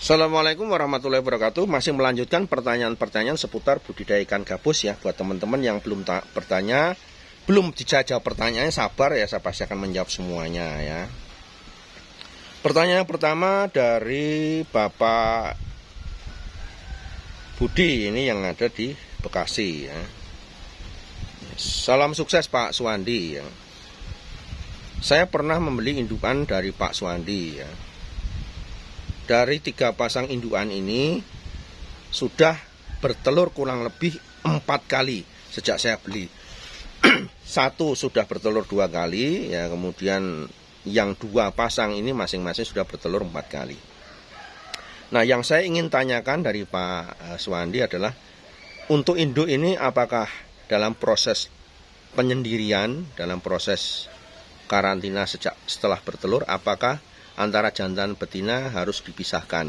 Assalamualaikum warahmatullahi wabarakatuh. Masih melanjutkan pertanyaan-pertanyaan seputar budidaya ikan gabus ya. Buat teman-teman yang belum dijawab pertanyaannya, sabar ya, saya pasti akan menjawab semuanya ya. Pertanyaan yang pertama dari Bapak Budi, ini yang ada di Bekasi ya. Salam sukses Pak Suwandi ya. Saya pernah membeli indukan dari Pak Suwandi ya. Dari 3 pasang indukan ini sudah bertelur kurang lebih 4 kali sejak saya beli. Satu sudah bertelur 2 kali ya, kemudian yang 2 pasang ini masing-masing sudah bertelur 4 kali. Nah, yang saya ingin tanyakan dari Pak Suwandi adalah untuk induk ini apakah dalam proses penyendirian, dalam proses karantina setelah bertelur, apakah antara jantan betina harus dipisahkan?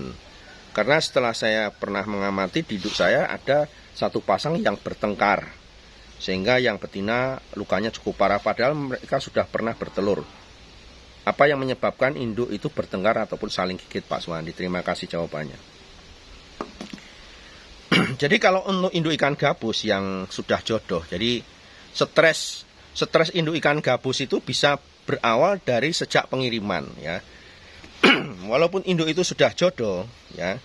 Karena setelah saya pernah mengamati di induk saya ada 1 pasang yang bertengkar, sehingga yang betina lukanya cukup parah padahal mereka sudah pernah bertelur. Apa yang menyebabkan induk itu bertengkar ataupun saling gigit Pak Suwandi? Terima kasih jawabannya. Jadi kalau untuk induk ikan gabus yang sudah jodoh, jadi stres induk ikan gabus itu bisa berawal dari sejak pengiriman ya. Walaupun induk itu sudah jodoh ya,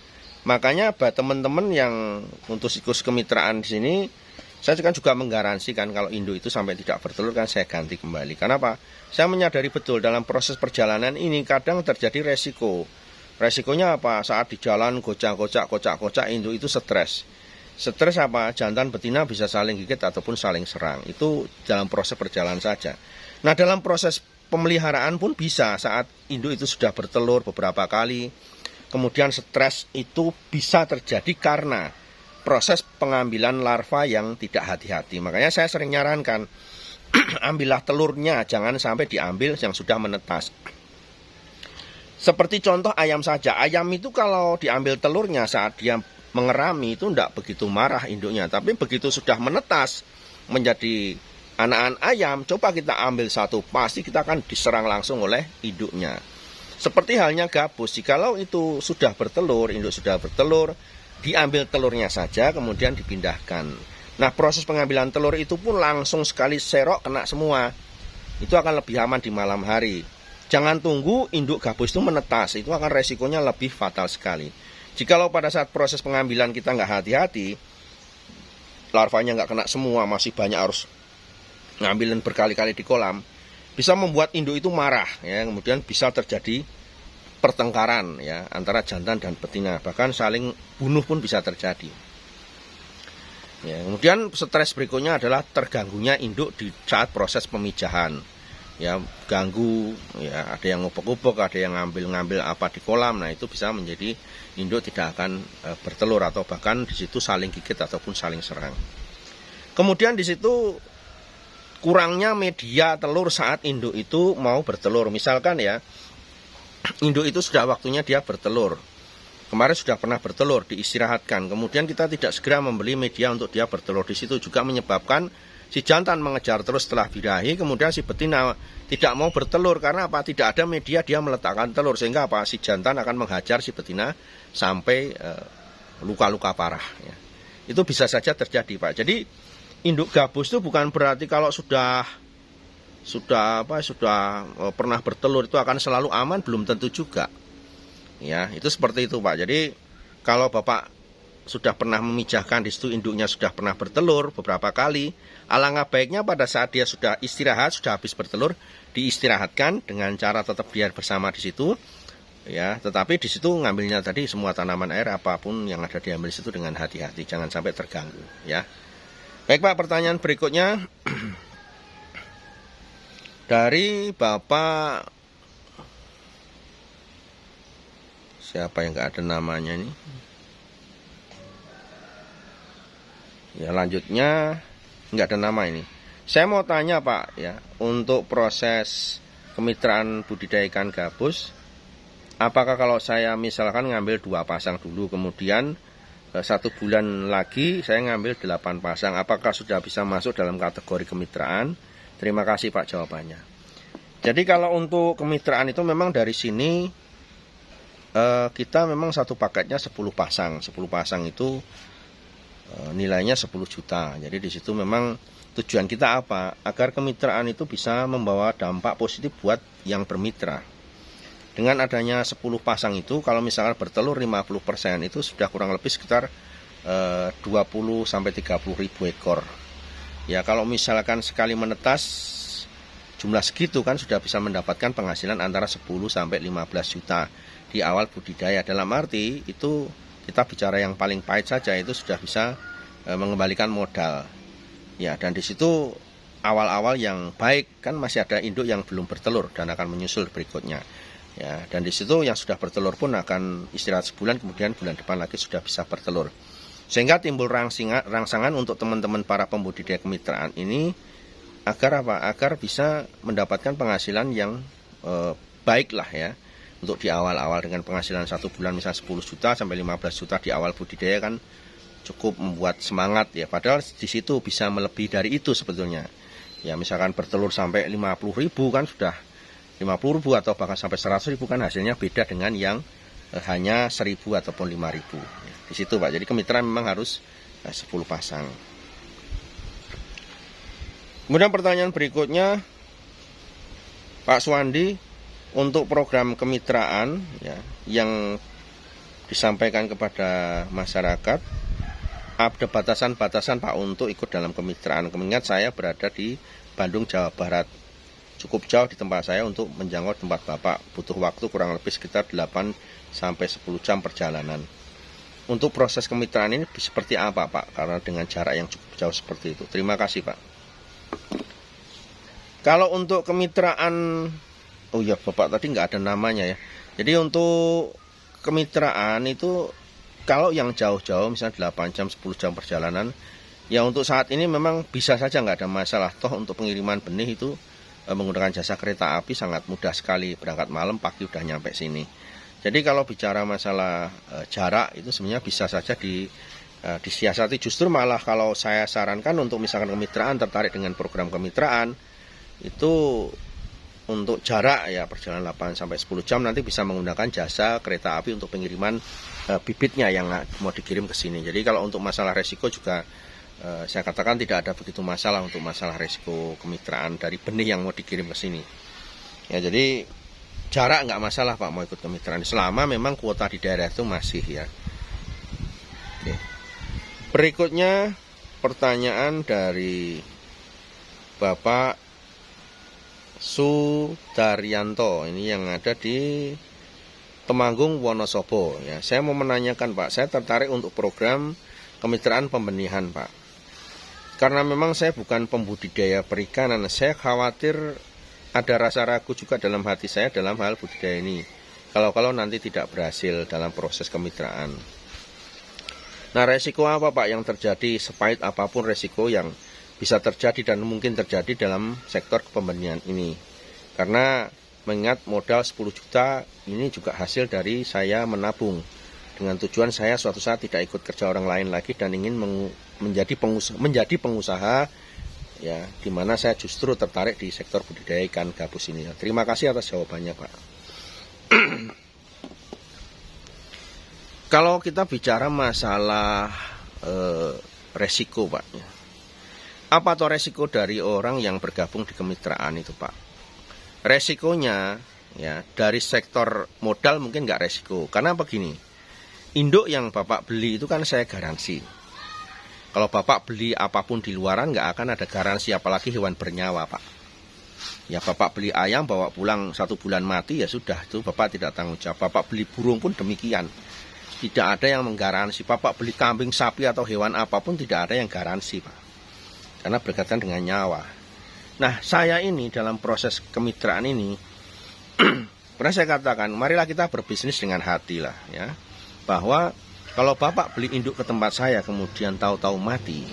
makanya buat teman-teman yang untuk siklus kemitraan di sini, saya kan juga menggaransikan kalau induk itu sampai tidak bertelur kan saya ganti kembali. Karena apa? Saya menyadari betul dalam proses perjalanan ini kadang terjadi resiko. Resikonya apa? Saat di jalan kocak-kocak induk itu stres. Stres apa? Jantan betina bisa saling gigit ataupun saling serang. Itu dalam proses perjalanan saja. Nah, dalam proses pemeliharaan pun bisa saat induk itu sudah bertelur beberapa kali. Kemudian stres itu bisa terjadi karena proses pengambilan larva yang tidak hati-hati. Makanya saya sering nyarankan, ambillah telurnya, jangan sampai diambil yang sudah menetas. Seperti contoh ayam saja. Ayam itu kalau diambil telurnya saat dia mengerami itu tidak begitu marah induknya. Tapi begitu sudah menetas menjadi anak-anak ayam, coba kita ambil satu, pasti kita akan diserang langsung oleh induknya. Seperti halnya gabus, jikalau itu sudah bertelur, induk sudah bertelur, diambil telurnya saja, kemudian dipindahkan. Nah, proses pengambilan telur itu pun langsung sekali serok kena semua. Itu akan lebih aman di malam hari. Jangan tunggu induk gabus itu menetas, itu akan resikonya lebih fatal sekali. Jikalau pada saat proses pengambilan kita nggak hati-hati, larvanya nggak kena semua, masih banyak harus ngambilin berkali-kali di kolam, bisa membuat induk itu marah ya, kemudian bisa terjadi pertengkaran ya antara jantan dan betina, bahkan saling bunuh pun bisa terjadi. Ya, kemudian stres berikutnya adalah terganggunya induk di saat proses pemijahan. Ya, ganggu ya, ada yang ngubek-ngubek, ada yang ngambil apa di kolam. Nah, itu bisa menjadi induk tidak akan bertelur atau bahkan di situ saling gigit ataupun saling serang. Kemudian di situ kurangnya media telur saat induk itu mau bertelur. Misalkan ya, induk itu sudah waktunya dia bertelur. Kemarin sudah pernah bertelur, diistirahatkan. Kemudian kita tidak segera membeli media untuk dia bertelur. Di situ juga menyebabkan si jantan mengejar terus setelah birahi. Kemudian si betina tidak mau bertelur. Karena apa? Tidak ada media dia meletakkan telur. Sehingga apa? Si jantan akan menghajar si betina sampai luka-luka parah ya. Itu bisa saja terjadi Pak. Jadi induk gabus itu bukan berarti kalau sudah pernah bertelur itu akan selalu aman, belum tentu juga. Ya, itu seperti itu Pak. Jadi kalau Bapak sudah pernah memijahkan di situ induknya sudah pernah bertelur beberapa kali, alangkah baiknya pada saat dia sudah istirahat, sudah habis bertelur, diistirahatkan dengan cara tetap dia bersama di situ. Ya, tetapi di situ ngambilnya tadi semua tanaman air apapun yang ada diambil di situ dengan hati-hati, jangan sampai terganggu ya. Baik Pak, pertanyaan berikutnya dari Bapak siapa yang nggak ada namanya nih? Ya, lanjutnya nggak ada nama ini. Saya mau tanya Pak ya, untuk proses kemitraan budidaya ikan gabus, apakah kalau saya misalkan ngambil 2 pasang dulu, kemudian 1 bulan lagi saya ngambil 8 pasang, apakah sudah bisa masuk dalam kategori kemitraan? Terima kasih Pak jawabannya. Jadi kalau untuk kemitraan itu memang dari sini Kita memang satu paketnya 10 pasang. 10 pasang itu nilainya 10 juta. Jadi di situ memang tujuan kita apa? Agar kemitraan itu bisa membawa dampak positif buat yang bermitra. Dengan adanya 10 pasang itu, kalau misalkan bertelur 50%, itu sudah kurang lebih sekitar 20 sampai 30 ribu ekor. Ya, kalau misalkan sekali menetas jumlah segitu kan sudah bisa mendapatkan penghasilan antara 10 sampai 15 juta di awal budidaya. Dalam arti itu kita bicara yang paling pahit saja itu sudah bisa mengembalikan modal. Ya, dan di situ awal-awal yang baik kan masih ada induk yang belum bertelur dan akan menyusul berikutnya. Ya, dan di situ yang sudah bertelur pun akan istirahat sebulan, kemudian bulan depan lagi sudah bisa bertelur. Sehingga timbul rangsangan untuk teman-teman para pembudidaya kemitraan ini agar apa? Agar bisa mendapatkan penghasilan yang baik lah ya. Untuk di awal-awal dengan penghasilan 1 bulan misalnya 10 juta sampai 15 juta di awal budidaya kan cukup membuat semangat ya. Padahal di situ bisa melebihi dari itu sebetulnya. Ya misalkan bertelur sampai 50 ribu kan sudah 50 ribu atau bahkan sampai 100 ribu kan hasilnya beda dengan yang hanya 1000 ataupun 5000. Ya, di situ Pak. Jadi kemitraan memang harus 10 pasang. Kemudian pertanyaan berikutnya Pak Suwandi, untuk program kemitraan ya, yang disampaikan kepada masyarakat, ada batasan-batasan Pak untuk ikut dalam kemitraan. Mengingat saya berada di Bandung, Jawa Barat. Cukup jauh di tempat saya untuk menjangkau tempat Bapak. Butuh waktu kurang lebih sekitar 8 sampai 10 jam perjalanan. Untuk proses kemitraan ini seperti apa Pak? Karena dengan jarak yang cukup jauh seperti itu. Terima kasih Pak. Kalau untuk kemitraan, oh ya Bapak tadi nggak ada namanya ya. Jadi untuk kemitraan itu kalau yang jauh-jauh misalnya 8 jam 10 jam perjalanan, ya untuk saat ini memang bisa saja nggak ada masalah. Toh untuk pengiriman benih itu menggunakan jasa kereta api sangat mudah sekali. Berangkat malam pagi udah nyampe sini. Jadi kalau bicara masalah jarak itu sebenarnya bisa saja disiasati. Justru malah kalau saya sarankan untuk misalkan kemitraan tertarik dengan program kemitraan itu untuk jarak ya perjalanan 8 sampai 10 jam nanti bisa menggunakan jasa kereta api untuk pengiriman bibitnya yang mau dikirim ke sini. Jadi kalau untuk masalah resiko juga saya katakan tidak ada begitu masalah untuk masalah resiko kemitraan dari benih yang mau dikirim ke sini. Ya jadi jarak nggak masalah Pak mau ikut kemitraan selama memang kuota di daerah itu masih ya. Oke. Berikutnya pertanyaan dari Bapak Sudaryanto, ini yang ada di Temanggung, Wonosobo. Ya, saya mau menanyakan Pak, saya tertarik untuk program kemitraan pembenihan Pak. Karena memang saya bukan pembudidaya perikanan, saya khawatir ada rasa ragu juga dalam hati saya dalam hal budidaya ini. Kalau nanti tidak berhasil dalam proses kemitraan. Nah, resiko apa Pak yang terjadi, sepahit apapun resiko yang bisa terjadi dan mungkin terjadi dalam sektor pembenihan ini. Karena mengingat modal 10 juta ini juga hasil dari saya menabung. Dengan tujuan saya suatu saat tidak ikut kerja orang lain lagi dan ingin menjadi pengusaha ya, di mana saya justru tertarik di sektor budidaya ikan gabus ini. Terima kasih atas jawabannya Pak. Kalau kita bicara masalah resiko Pak ya. Apa tuh resiko dari orang yang bergabung di kemitraan itu Pak? Resikonya ya dari sektor modal mungkin nggak resiko. Karena begini, induk yang Bapak beli itu kan saya garansi. Kalau Bapak beli apapun di luaran nggak akan ada garansi, apalagi hewan bernyawa Pak. Ya Bapak beli ayam bawa pulang 1 bulan mati ya sudah, itu Bapak tidak tanggung jawab. Bapak beli burung pun demikian. Tidak ada yang menggaransi. Bapak beli kambing, sapi atau hewan apapun tidak ada yang garansi Pak. Karena berkaitan dengan nyawa. Nah, saya ini dalam proses kemitraan ini pernah saya katakan, marilah kita berbisnis dengan hati lah ya. Bahwa kalau Bapak beli induk ke tempat saya kemudian tahu-tahu mati,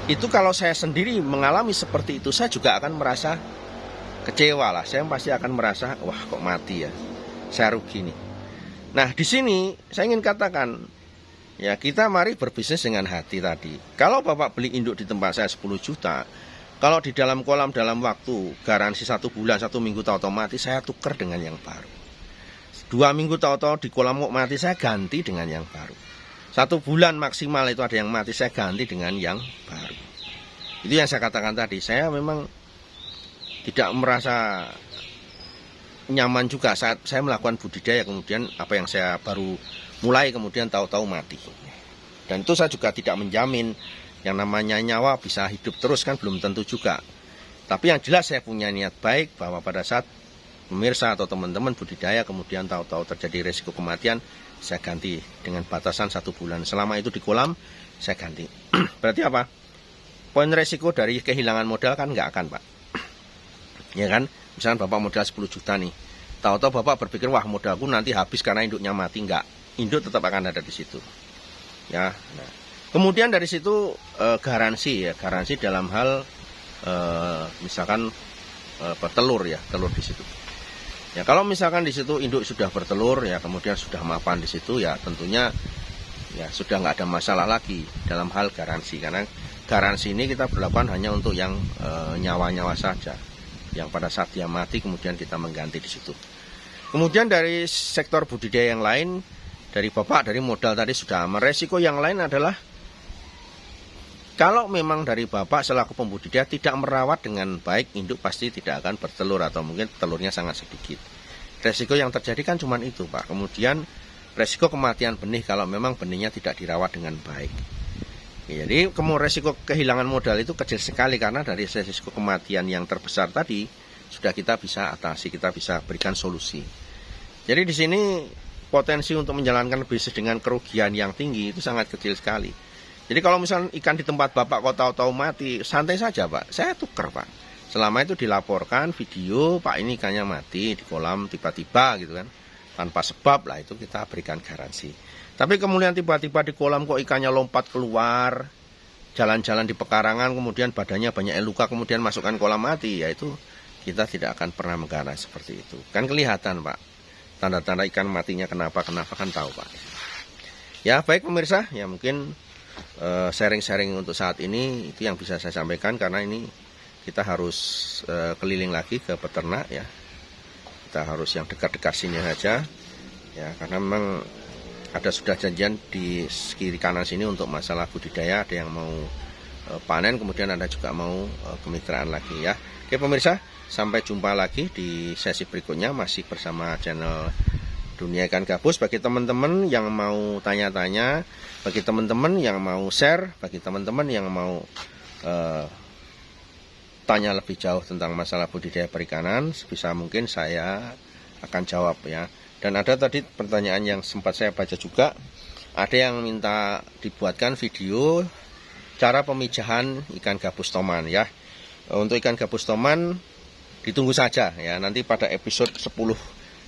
itu kalau saya sendiri mengalami seperti itu, saya juga akan merasa kecewa lah. Saya pasti akan merasa, wah kok mati ya, saya rugi nih. Nah, di sini saya ingin katakan, ya kita mari berbisnis dengan hati tadi. Kalau Bapak beli induk di tempat saya 10 juta, kalau di dalam kolam dalam waktu garansi 1 bulan, 1 minggu tahu otomatis saya tukar dengan yang baru. 2 minggu tahu-tahu di kolam kok mati, saya ganti dengan yang baru. 1 bulan maksimal itu ada yang mati, saya ganti dengan yang baru. Itu yang saya katakan tadi, saya memang tidak merasa nyaman juga saat saya melakukan budidaya, kemudian apa yang saya baru mulai kemudian tahu-tahu mati. Dan itu saya juga tidak menjamin yang namanya nyawa bisa hidup terus, kan belum tentu juga. Tapi yang jelas saya punya niat baik bahwa pada saat pemirsa atau teman-teman budidaya kemudian tahu-tahu terjadi resiko kematian, saya ganti dengan batasan 1 bulan. Selama itu di kolam, saya ganti. Berarti apa? Poin resiko dari kehilangan modal kan nggak akan, Pak. Ya kan? Misalnya Bapak modal 10 juta nih. Tahu-tahu Bapak berpikir, wah modalku nanti habis karena induknya mati. Enggak. Induk tetap akan ada di situ. Ya. Nah. Kemudian dari situ garansi ya. Garansi dalam hal misalkan bertelur ya, telur di situ. Ya, kalau misalkan di situ induk sudah bertelur ya, kemudian sudah mapan di situ ya, tentunya ya sudah nggak ada masalah lagi dalam hal garansi, karena garansi ini kita berlakukan hanya untuk yang nyawa-nyawa saja, yang pada saat dia mati kemudian kita mengganti di situ. Kemudian dari sektor budidaya yang lain, dari Bapak dari modal tadi sudah aman. Resiko yang lain adalah kalau memang dari Bapak selaku pembudidaya tidak merawat dengan baik, induk pasti tidak akan bertelur atau mungkin telurnya sangat sedikit. Resiko yang terjadi kan cuma itu, Pak. Kemudian resiko kematian benih kalau memang benihnya tidak dirawat dengan baik. Jadi resiko kehilangan modal itu kecil sekali karena dari resiko kematian yang terbesar tadi sudah kita bisa atasi, kita bisa berikan solusi. Jadi di sini potensi untuk menjalankan bisnis dengan kerugian yang tinggi itu sangat kecil sekali. Jadi kalau misalnya ikan di tempat Bapak kok tahu-tahu mati, santai saja, Pak. Saya tuker, Pak. Selama itu dilaporkan video, Pak ini ikannya mati di kolam tiba-tiba gitu kan. Tanpa sebab lah itu kita berikan garansi. Tapi kemudian tiba-tiba di kolam kok ikannya lompat keluar, jalan-jalan di pekarangan, kemudian badannya banyak luka, kemudian masukkan kolam mati, ya itu kita tidak akan pernah menggaransi seperti itu. Kan kelihatan, Pak. Tanda-tanda ikan matinya kenapa kan tahu, Pak. Ya, baik pemirsa, ya mungkin sharing-sharing untuk saat ini itu yang bisa saya sampaikan, karena ini kita harus keliling lagi ke peternak ya. Kita harus yang dekat-dekat sini saja ya, karena memang ada sudah janjian di kiri kanan sini untuk masalah budidaya, ada yang mau panen, kemudian ada juga mau kemitraan lagi ya. Oke pemirsa, sampai jumpa lagi di sesi berikutnya masih bersama channel Dunia Ikan Gabus. Bagi teman-teman yang mau tanya-tanya, bagi teman-teman yang mau share, bagi teman-teman yang mau tanya lebih jauh tentang masalah budidaya perikanan, sebisa mungkin saya akan jawab ya. Dan ada tadi pertanyaan yang sempat saya baca juga, ada yang minta dibuatkan video cara pemijahan ikan gabus toman ya. Untuk ikan gabus toman ditunggu saja ya, nanti pada episode 10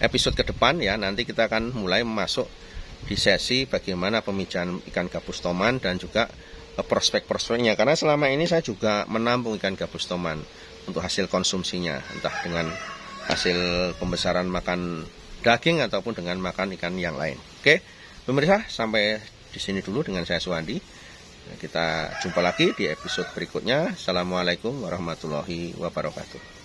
episode ke depan ya, nanti kita akan mulai masuk di sesi bagaimana pemijahan ikan gabus toman dan juga prospek-prospeknya. Karena selama ini saya juga menampung ikan gabus toman untuk hasil konsumsinya, entah dengan hasil pembesaran makan daging ataupun dengan makan ikan yang lain. Oke, pemirsa, sampai di sini dulu dengan saya Suwandi. Kita jumpa lagi di episode berikutnya. Assalamualaikum warahmatullahi wabarakatuh.